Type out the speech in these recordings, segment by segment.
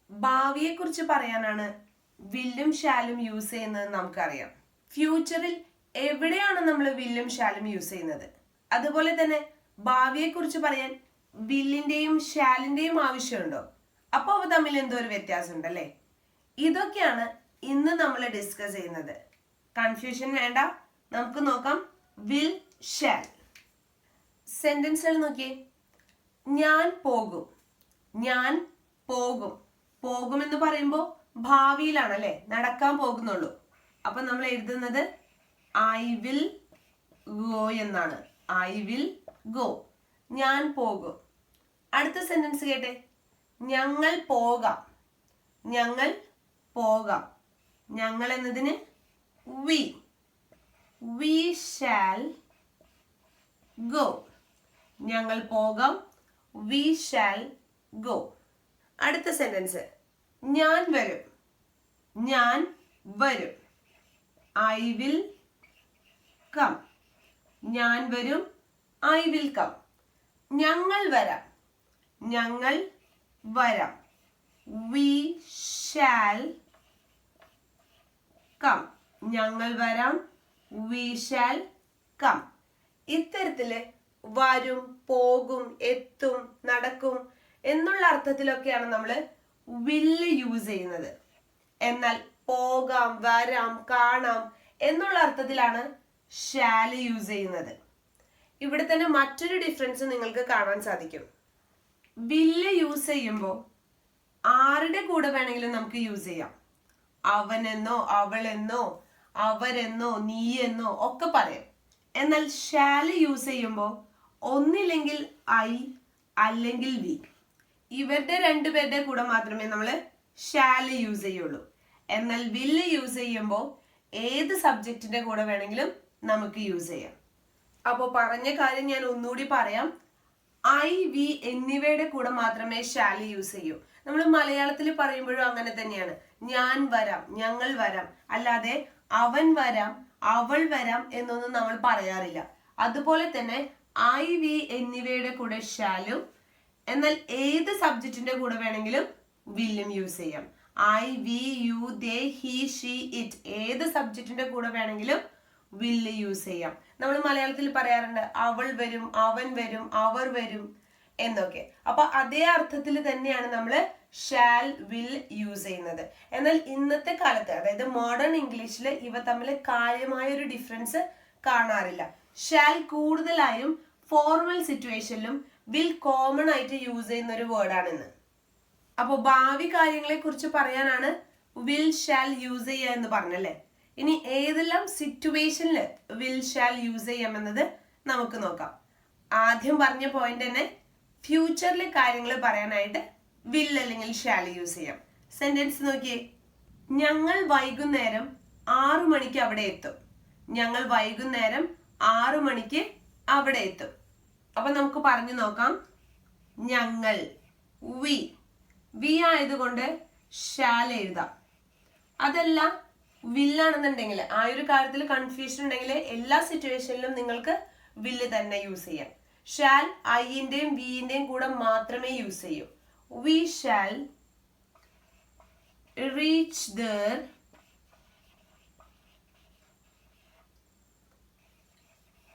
ഭാവിയെ കുറിച്ച് പറയാനാണ് വില്ലും ഷാലും യൂസ് ചെയ്യുന്നത് നമുക്കറിയാം. ഫ്യൂച്ചറിൽ എവിടെയാണ് നമ്മൾ വില്ലും ഷാലും യൂസ് ചെയ്യുന്നത്? അതുപോലെ തന്നെ ഭാവിയെ കുറിച്ച് പറയാൻ വില്ലിന്റെയും ഷാലിന്റെയും ആവശ്യമുണ്ടോ? അപ്പൊ അവ തമ്മിൽ എന്തോ ഒരു വ്യത്യാസം ഉണ്ടല്ലേ? ഇതൊക്കെയാണ് ഇന്ന് നമ്മൾ ഡിസ്കസ് ചെയ്യുന്നത്. കൺഫ്യൂഷൻ വേണ്ട, നമുക്ക് നോക്കാം. Will, shall. സെന്റൻസുകൾ നോക്കിയേ. ഞാൻ പോകും, ഞാൻ പോകും. പോകും എന്ന് പറയുമ്പോൾ ഭാവിയിലാണ് അല്ലെ, നടക്കാൻ പോകുന്നുള്ളൂ. അപ്പൊ നമ്മൾ എഴുതുന്നത് ഐ വിൽ ഗോ എന്നാണ്. ഐ വിൽ ഗോ, ഞാൻ പോകും. അടുത്ത സെന്റൻസ് കേട്ടെ. ഞങ്ങൾ പോകാം, ഞങ്ങൾ പോകാം. ഞങ്ങൾ എന്നതിന് വി ഷാൽ ഗോ. ഞങ്ങൾ പോകാം, വി ഷാൽ ഗോ. അടുത്ത സെന്റൻസ്. ഞാൻ വരും, ഞാൻ വരും. ഐ വിൽ കം, ഞാൻ വരും, ഐ വിൽ കം. ഞങ്ങൾ വരാം, ഞങ്ങൾ വരാം. വി ഷാൽ കം, ഞങ്ങൾ വരാം, വി ഷാൽ കം. ഇത്തരത്തില് വരും, പോകും, എത്തും, നടക്കും എന്നുള്ള അർത്ഥത്തിലൊക്കെയാണ് നമ്മൾ വില്ല് യൂസ് ചെയ്യുന്നത്. എന്നാൽ പോകാം, വരാം, കാണാം എന്നുള്ള അർത്ഥത്തിലാണ് ഷാല് യൂസ് ചെയ്യുന്നത്. ഇവിടെ തന്നെ മറ്റൊരു ഡിഫറൻസ് നിങ്ങൾക്ക് കാണാൻ സാധിക്കും. വില്ല് യൂസ് ചെയ്യുമ്പോൾ ആരുടെ കൂടെ വേണമെങ്കിലും നമുക്ക് യൂസ് ചെയ്യാം. അവനെന്നോ അവളെന്നോ അവരെന്നോ നീയെന്നോ ഒക്കെ പറയാം. എന്നാൽ ഷാല് യൂസ് ചെയ്യുമ്പോൾ ഒന്നില്ലെങ്കിൽ ഐ അല്ലെങ്കിൽ വി, ഇവരുടെ രണ്ടുപേരുടെ കൂടെ മാത്രമേ നമ്മൾ ഷാല് യൂസ് ചെയ്യുള്ളൂ. എന്നാൽ വില്ല് യൂസ് ചെയ്യുമ്പോൾ ഏത് സബ്ജക്റ്റിന്റെ കൂടെ വേണമെങ്കിലും നമുക്ക് യൂസ് ചെയ്യാം. അപ്പോൾ പറഞ്ഞ കാര്യം ഞാൻ ഒന്നുകൂടി പറയാം. ഐ, വി എന്നിവയുടെ കൂടെ മാത്രമേ ഷാല് യൂസ് ചെയ്യൂ. നമ്മൾ മലയാളത്തിൽ പറയുമ്പോഴും അങ്ങനെ തന്നെയാണ്. ഞാൻ വരാം, ഞങ്ങൾ വരാം, അല്ലാതെ അവൻ വരാം, അവൾ വരാം എന്നൊന്നും നമ്മൾ പറയാറില്ല. അതുപോലെ തന്നെ ഐ, വി എന്നിവയുടെ കൂടെ ഷാലും, എന്നാൽ ഏത് സബ്ജക്റ്റിന്റെ കൂടെ വേണമെങ്കിലും വില്ലും യൂസ് ചെയ്യാം. I, we, you, they, he, she, it ഏത് സബ്ജക്റ്റിന്റെ കൂടെ വേണമെങ്കിലും വില്ല് യൂസ് ചെയ്യാം. നമ്മൾ മലയാളത്തിൽ പറയാറുണ്ട് അവൾ വരും, അവൻ വരും, അവർ വരും എന്നൊക്കെ. അപ്പൊ അതേ അർത്ഥത്തിൽ തന്നെയാണ് നമ്മൾ ഷാൽ, വിൽ യൂസ് ചെയ്യുന്നത്. എന്നാൽ ഇന്നത്തെ കാലത്ത്, അതായത് മോഡേൺ ഇംഗ്ലീഷിൽ ഇവ തമ്മിൽ കാര്യമായ ഒരു ഡിഫറൻസ് കാണാറില്ല. ഷാൽ കൂടുതലായും ഫോർമൽ സിറ്റുവേഷനിലും വിൽ കോമൺ ആയിട്ട് യൂസ് ചെയ്യുന്ന ഒരു വേർഡാണെന്ന്. അപ്പോൾ ഭാവി കാര്യങ്ങളെ കുറിച്ച് പറയാനാണ് വിൽ ഷാൽ യൂസ് ചെയ്യുക എന്ന് പറഞ്ഞല്ലേ. ഇനി ഏതെല്ലാം സിറ്റുവേഷനിൽ വിൽ ഷാൽ യൂസ് ചെയ്യാമെന്നത് നമുക്ക് നോക്കാം. ആദ്യം പറഞ്ഞ പോയിന്റ് തന്നെ ഫ്യൂച്ചറിലെ കാര്യങ്ങൾ പറയാനായിട്ട് വിൽ അല്ലെങ്കിൽ ഷാൽ യൂസ് ചെയ്യാം. സെന്റൻസ് നോക്കിയേ. ഞങ്ങൾ വൈകുന്നേരം 6 മണിക്ക് അവിടെ എത്തും. ഞങ്ങൾ വൈകുന്നേരം 6 മണിക്ക് അവിടെ എത്തും. അപ്പൊ നമുക്ക് പറഞ്ഞു നോക്കാം. ഞങ്ങൾ, വി ആയതുകൊണ്ട് ഷാൽ എഴുതാം. അതല്ല വില്ലാണെന്നുണ്ടെങ്കിൽ, ആ ഒരു കാര്യത്തിൽ കൺഫ്യൂഷൻ ഉണ്ടെങ്കിൽ എല്ലാ സിറ്റുവേഷനിലും നിങ്ങൾക്ക് വില്ല് തന്നെ യൂസ് ചെയ്യാം. ഷാൽ ഐന്റെയും വിന്റെയും കൂടെ മാത്രമേ യൂസ് ചെയ്യൂ. We shall reach there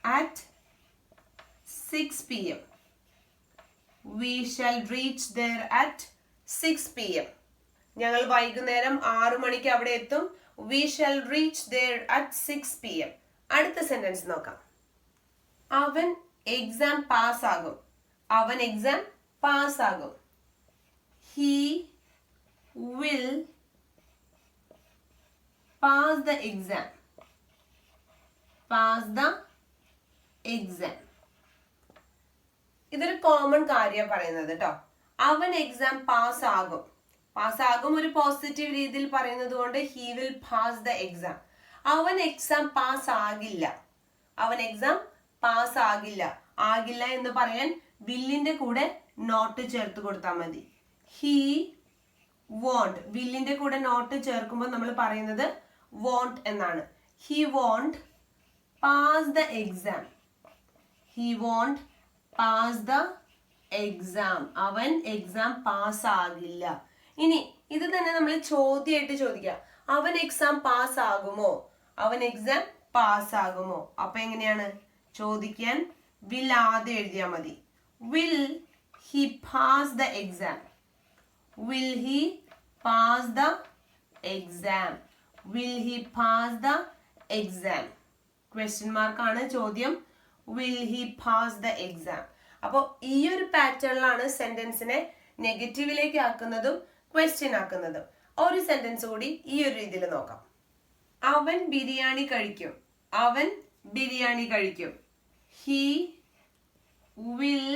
at 6 p.m. We shall reach there at 6 p.m. ഞങ്ങൾ വൈകുന്നേരം 6 മണിക്ക് അവിടെ എത്തും. We shall reach there at 6 p.m. അടുത്ത സെന്റൻസ് നോക്കാം. അവൻ എക്സാം പാസ് ആകും. അവൻ എക്സാം പാസ് ആകും. He will pass the exam. Pass the exam. ഇതൊരു കോമൺ കാര്യം പറയുന്നത് കേട്ടോ. അവൻ എക്സാം പാസ് ആകും. പാസ് ആകും ഒരു പോസിറ്റീവ് രീതിയിൽ പറയുന്നത് കൊണ്ട് he will pass the exam. അവൻ എക്സാം പാസ് ആകില്ല. അവൻ എക്സാം പാസ് ആകില്ല. ആകില്ല എന്ന് പറയാൻ വില്ലിന്റെ കൂടെ നോട്ട് ചേർത്ത് കൊടുത്താൽ മതി. he won't. വില്ലിന്റെ കൂടെ നോട്ട് ചേർക്കുമ്പോൾ നമ്മൾ പറയുന്നത് won't എന്നാണ്. he won't pass the exam. he won't pass the exam. അവൻ എക്സാം പാസ് ആകില്ല. ഇനി ഇത് തന്നെ നമ്മൾ ചോദ്യമായിട്ട് ചോദിക്കാം, അവൻ എക്സാം പാസ് ആകുമോ, അവൻ എക്സാം പാസ് ആകുമോ. അപ്പൊ എങ്ങനെയാണ് ചോദിക്കാൻ? വിൽ ആദ്യം എഴുതിയാൽ മതി. Will he pass the exam, will he pass the exam, will he pass the exam. Question മാർക്കാണ് ചോദ്യം. Will he pass the exam. അപ്പോൾ ഈ ഒരു പാറ്റേണിലാണ് സെന്റൻസിനെ നെഗറ്റീവിലേക്ക് ആക്കുന്നതും ക്വസ്റ്റ്യൻ ആക്കുന്നതും. ഒരു സെന്റൻസ് കൂടി ഈ ഒരു രീതിയിൽ നോക്കാം. അവൻ ബിരിയാണി കഴിക്കും, അവൻ ബിരിയാണി കഴിക്കും. ഹി വിൽ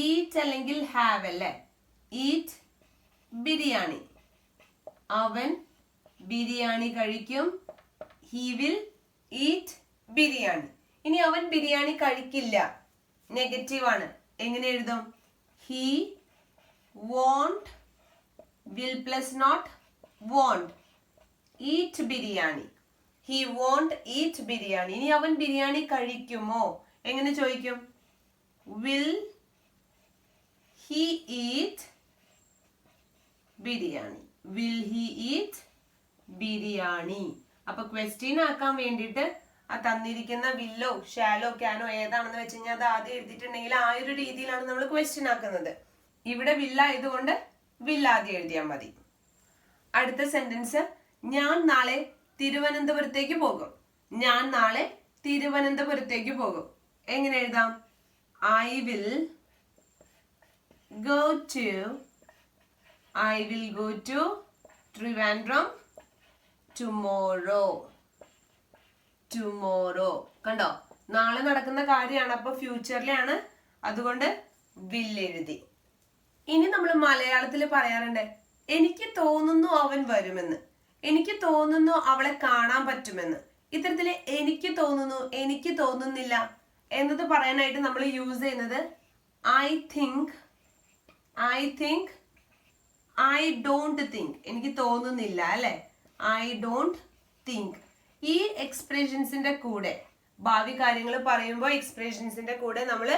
ഈറ്റ് അല്ലെങ്കിൽ ഹാവ് അല്ലേ, ഈറ്റ് ബിരിയാണി. അവൻ ബിരിയാണി കഴിക്കും. He will eat biryani. ഇനി അവൻ ബിരിയാണി കഴിക്കില്ല, നെഗറ്റീവ് ആണ്. എങ്ങനെ എഴുതും? He won't, will plus not won't, eat biryani. He won't eat biryani. ഇനി അവൻ ബിരിയാണി കഴിക്കുമോ? എങ്ങനെ ചോദിക്കും? Will he eat biryani, will he eat biryani. അപ്പൊ ക്വസ്റ്റ്യൻ ആക്കാൻ വേണ്ടിയിട്ട് ആ തന്നിരിക്കുന്ന വില്ലോ ഷാലോ ക്യാനോ ഏതാണെന്ന് വെച്ച് കഴിഞ്ഞാൽ അത് ആദ്യം എഴുതിയിട്ടുണ്ടെങ്കിൽ ആ ഒരു രീതിയിലാണ് നമ്മൾ ക്വസ്റ്റ്യൻ ആക്കുന്നത്. ഇവിടെ വില്ലായതുകൊണ്ട് വിൽ ആദ്യം എഴുതിയാൽ മതി. അടുത്ത സെന്റൻസ്, ഞാൻ നാളെ തിരുവനന്തപുരത്തേക്ക് പോകും, ഞാൻ നാളെ തിരുവനന്തപുരത്തേക്ക് പോകും. എങ്ങനെ എഴുതാം? I will go to, I will go to Trivandrum tomorrow, tomorrow. കണ്ടോ, നാളെ നടക്കുന്ന കാര്യമാണ്, അപ്പൊ ഫ്യൂച്ചറിലാണ്, അതുകൊണ്ട് വിൽ എഴുതി. ഇനി നമ്മൾ മലയാളത്തിൽ പറയാറുണ്ട്, എനിക്ക് തോന്നുന്നു അവൻ വരുമെന്ന്, എനിക്ക് തോന്നുന്നു അവളെ കാണാൻ പറ്റുമെന്ന്. ഇത്തരത്തില് എനിക്ക് തോന്നുന്നു, എനിക്ക് തോന്നുന്നില്ല എന്നത് പറയാനായിട്ട് നമ്മൾ യൂസ് ചെയ്യുന്നത് I think, I think, I don't think. എനിക്ക് തോന്നുന്നില്ല അല്ലെ, ഐ ഡോണ്ട് തിങ്ക്. ഈ എക്സ്പ്രഷൻസിന്റെ കൂടെ ഭാവി കാര്യങ്ങൾ പറയുമ്പോൾ എക്സ്പ്രഷൻസിന്റെ കൂടെ നമ്മൾ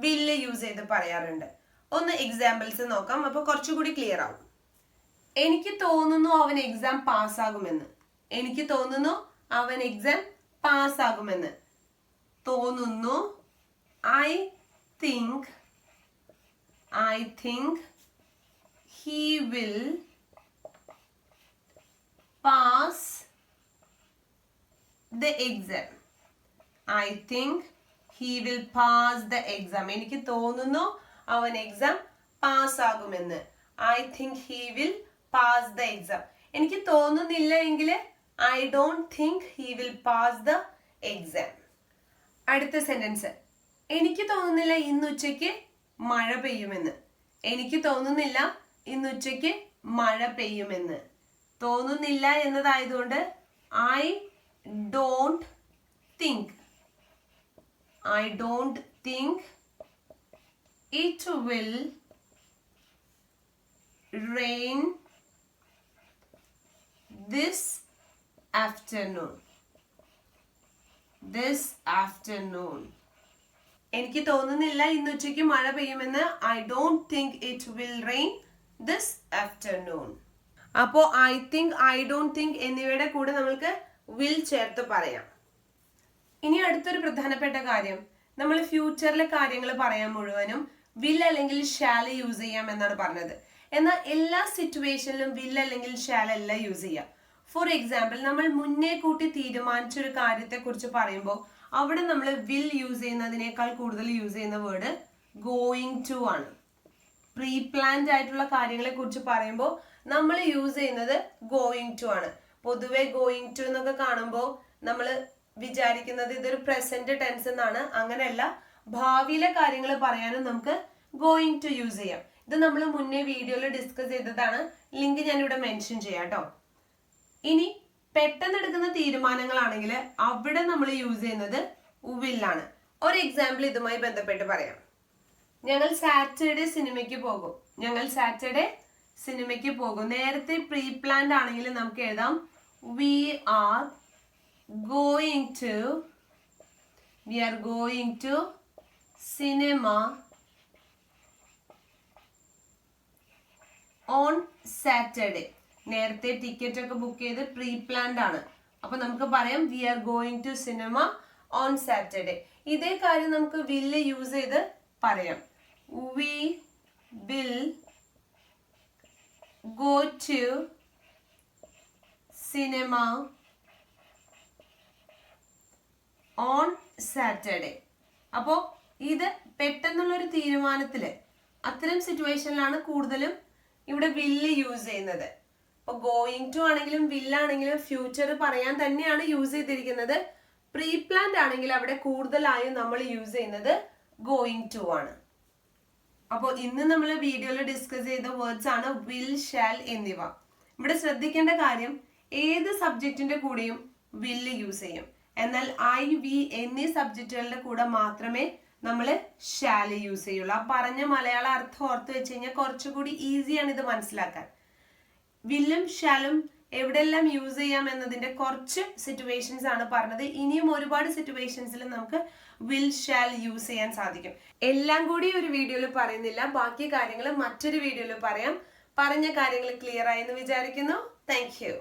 വില്ല് യൂസ് ചെയ്ത് പറയാറുണ്ട്. ഒന്ന് എക്സാമ്പിൾസ് നോക്കാം, അപ്പൊ കുറച്ചുകൂടി ക്ലിയർ ആവും. എനിക്ക് തോന്നുന്നു അവൻ എക്സാം പാസ്സാകുമെന്ന്, എനിക്ക് തോന്നുന്നു അവൻ എക്സാം പാസ്സാകുമെന്ന്. തോന്നുന്നു, I think, I think he will pass the exam, I think he will pass the exam. എനിക്ക് തോന്നുന്നു അവൻ എക്സാം പാസ് ആകുമെന്ന്. I think he will pass the exam. എനിക്ക് തോന്നുന്നില്ല എങ്കിൽ I don't think he will pass the exam. അടുത്ത sentence, എനിക്ക് തോന്നുന്നില്ല ഇന്ന് ഉച്ചയ്ക്ക് മഴ പെയ്യുമെന്ന്, എനിക്ക് തോന്നുന്നില്ല ഇന്ന് ഉച്ചയ്ക്ക് മഴ പെയ്യുമെന്ന്. തോന്നുന്നില്ല എന്നതായതുകൊണ്ട് I don't think, I don't think it will rain this afternoon, this afternoon. എനിക്ക് തോന്നുന്നില്ല ഇന്ന് ഉച്ചയ്ക്ക് മഴ പെയ്യുമെന്ന്. I don't think it will rain this afternoon. അപ്പോ I think, I don't think എന്നിവയുടെ കൂടെ നമുക്ക് വിൽ ചേർത്ത് പറയാം. ഇനി അടുത്തൊരു പ്രധാനപ്പെട്ട കാര്യം, നമ്മൾ ഫ്യൂച്ചറിലെ കാര്യങ്ങൾ പറയാൻ മുഴുവനും വിൽ അല്ലെങ്കിൽ ഷാൽ യൂസ് ചെയ്യാം എന്നാണ് പറഞ്ഞത്. എന്നാൽ എല്ലാ സിറ്റുവേഷനിലും വിൽ അല്ലെങ്കിൽ ഷാൽ അല്ല യൂസ് ചെയ്യാം. ഫോർ എക്സാമ്പിൾ, നമ്മൾ മുന്നേ കൂട്ടി തീരുമാനിച്ചൊരു കാര്യത്തെ കുറിച്ച് പറയുമ്പോൾ അവിടെ നമ്മൾ വിൽ യൂസ് ചെയ്യുന്നതിനേക്കാൾ കൂടുതൽ യൂസ് ചെയ്യുന്ന വേർഡ് ഗോയിങ് ടു ആണ്. പ്രീ പ്ലാൻഡ് ആയിട്ടുള്ള കാര്യങ്ങളെ കുറിച്ച് പറയുമ്പോൾ നമ്മൾ യൂസ് ചെയ്യുന്നത് ഗോയിങ് ടു ആണ്. പൊതുവെ ഗോയിങ് ടു എന്നൊക്കെ കാണുമ്പോൾ നമ്മൾ വിചാരിക്കുന്നത് ഇതൊരു പ്രസന്റ് ടെൻസ് എന്നാണ്. അങ്ങനെയല്ല, ഭാവിയിലെ കാര്യങ്ങൾ പറയാനും നമുക്ക് ഗോയിങ് ടു യൂസ് ചെയ്യാം. ഇത് നമ്മൾ മുന്നേ വീഡിയോയിൽ ഡിസ്കസ് ചെയ്തതാണ്, ലിങ്ക് ഞാനിവിടെ മെൻഷൻ ചെയ്യാം കേട്ടോ. ഇനി പെട്ടെന്ന് എടുക്കുന്ന തീരുമാനങ്ങളാണെങ്കിൽ അവിടെ നമ്മൾ യൂസ് ചെയ്യുന്നത് വില്ലാണ്. ഒരു എക്സാമ്പിൾ ഇതുമായി ബന്ധപ്പെട്ട് പറയാം. ഞങ്ങൾ സാറ്റർഡേ സിനിമയ്ക്ക് പോകും, ഞങ്ങൾ സാറ്റർഡേ സിനിമയ്ക്ക് പോകും. നേരത്തെ പ്രീ പ്ലാൻഡ് ആണെങ്കിൽ നമുക്ക് എഴുതാം we are going to cinema on Saturday. നേരത്തെ ടിക്കറ്റ് ഒക്കെ ബുക്ക് ചെയ്ത് പ്രീ പ്ലാൻഡ് ആണ്. അപ്പൊ നമുക്ക് പറയാം we are going to cinema on Saturday. ഇതേ കാര്യം നമുക്ക് വില്ല് യൂസ് ചെയ്ത് പറയാം. We will go to cinema on Saturday. അപ്പോ ഇത് പെട്ടെന്നുള്ളൊരു തീരുമാനത്തില് അത്തരം സിറ്റുവേഷനിലാണ് കൂടുതലും ഇവിടെ വില്ല് യൂസ് ചെയ്യുന്നത്. ഇപ്പൊ ഗോയിങ് ടു ആണെങ്കിലും വില്ലാണെങ്കിലും ഫ്യൂച്ചർ പറയാൻ തന്നെയാണ് യൂസ് ചെയ്തിരിക്കുന്നത്. പ്രീ പ്ലാൻഡ് ആണെങ്കിൽ അവിടെ കൂടുതലായും നമ്മൾ യൂസ് ചെയ്യുന്നത് ഗോയിങ് ടു ആണ്. അപ്പോൾ ഇന്ന് നമ്മൾ വീഡിയോയിൽ ഡിസ്കസ് ചെയ്ത വേർഡ്സ് ആണ് വിൽ, ഷാൽ എന്നിവ. ഇവിടെ ശ്രദ്ധിക്കേണ്ട കാര്യം ഏത് സബ്ജക്റ്റിന്റെ കൂടെയും വില്ല് യൂസ് ചെയ്യും. എന്നാൽ ഐ, വി എന്നീ സബ്ജക്റ്റുകളുടെ കൂടെ മാത്രമേ നമ്മൾ ഷാൽ യൂസ് ചെയ്യുള്ളൂ. ആ പറഞ്ഞ മലയാള അർത്ഥം ഓർത്ത് വെച്ച് കഴിഞ്ഞാൽ കുറച്ചുകൂടി ഈസിയാണ് ഇത് മനസ്സിലാക്കാൻ. വില്ലും ഷാലും എവിടെയെല്ലാം യൂസ് ചെയ്യാം എന്നതിന്റെ കുറച്ച് സിറ്റുവേഷൻസ് ആണ് പറഞ്ഞത്. ഇനിയും ഒരുപാട് സിറ്റുവേഷൻസിൽ നമുക്ക് വിൽ, ഷാൽ യൂസ് ചെയ്യാൻ സാധിക്കും. എല്ലാം കൂടി ഒരു വീഡിയോയിൽ പറയുന്നില്ല, ബാക്കി കാര്യങ്ങൾ മറ്റൊരു വീഡിയോയിൽ പറയാം. പറഞ്ഞ കാര്യങ്ങൾ ക്ലിയർ ആയെന്ന് വിചാരിക്കുന്നു. Thank you.